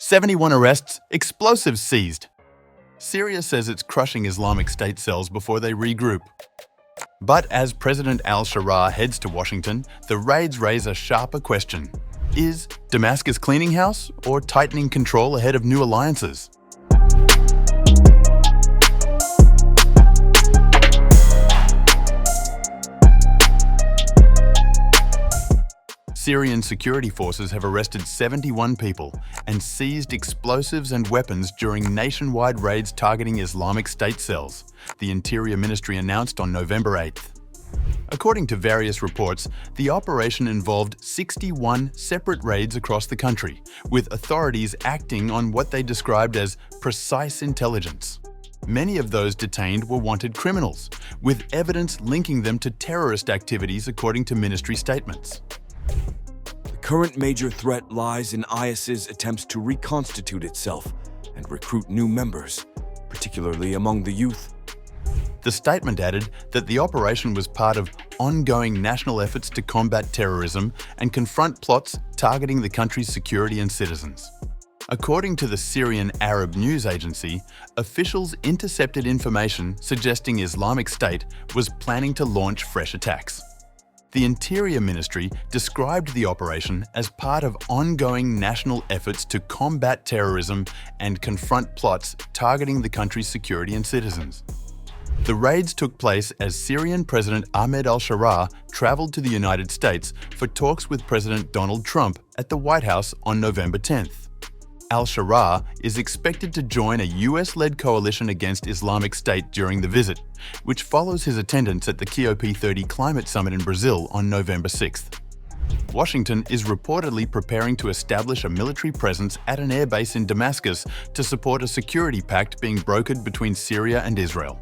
71 arrests, explosives seized. Syria says it's crushing Islamic State cells before they regroup. But as President al Sharaa heads to Washington, the raids raise a sharper question. Is Damascus cleaning house or tightening control ahead of new alliances? Syrian security forces have arrested 71 people and seized explosives and weapons during nationwide raids targeting Islamic State cells, the Interior Ministry announced on November 8th. According to various reports, the operation involved 61 separate raids across the country, with authorities acting on what they described as precise intelligence. Many of those detained were wanted criminals, with evidence linking them to terrorist activities according to ministry statements. The current major threat lies in IS's attempts to reconstitute itself and recruit new members, particularly among the youth. The statement added that the operation was part of ongoing national efforts to combat terrorism and confront plots targeting the country's security and citizens. According to the Syrian Arab news agency, officials intercepted information suggesting Islamic State was planning to launch fresh attacks. The Interior Ministry described the operation as part of ongoing national efforts to combat terrorism and confront plots targeting the country's security and citizens. The raids took place as Syrian President Ahmed al Sharaa traveled to the United States for talks with President Donald Trump at the White House on November 10th. Al Sharaa is expected to join a US-led coalition against Islamic State during the visit, which follows his attendance at the COP30 Climate Summit in Brazil on November 6th. Washington is reportedly preparing to establish a military presence at an airbase in Damascus to support a security pact being brokered between Syria and Israel.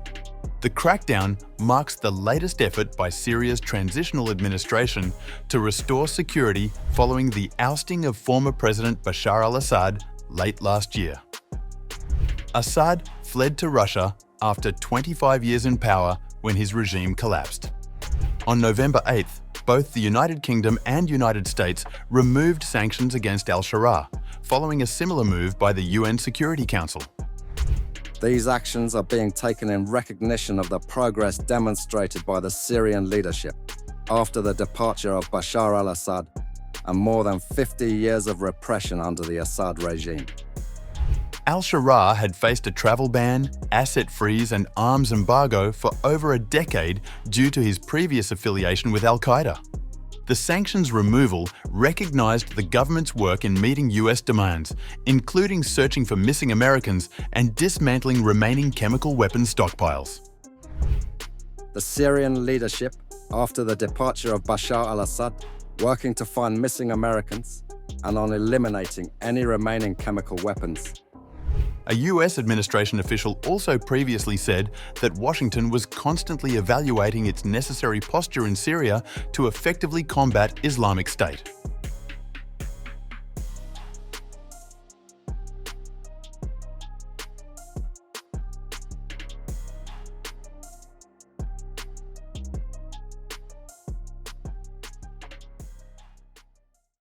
The crackdown marks the latest effort by Syria's transitional administration to restore security following the ousting of former President Bashar al Assad late last year. Assad fled to Russia after 25 years in power when his regime collapsed. On November 8th, both the United Kingdom and United States removed sanctions against al Sharaa, following a similar move by the UN Security Council. These actions are being taken in recognition of the progress demonstrated by the Syrian leadership after the departure of Bashar al Assad and more than 50 years of repression under the Assad regime. Al Sharaa had faced a travel ban, asset freeze and arms embargo for over a decade due to his previous affiliation with al-Qaeda. The sanctions removal recognized the government's work in meeting US demands, including searching for missing Americans and dismantling remaining chemical weapons stockpiles. The Syrian leadership, after the departure of Bashar al-Assad, working to find missing Americans and on eliminating any remaining chemical weapons. A US administration official also previously said that Washington was constantly evaluating its necessary posture in Syria to effectively combat Islamic State.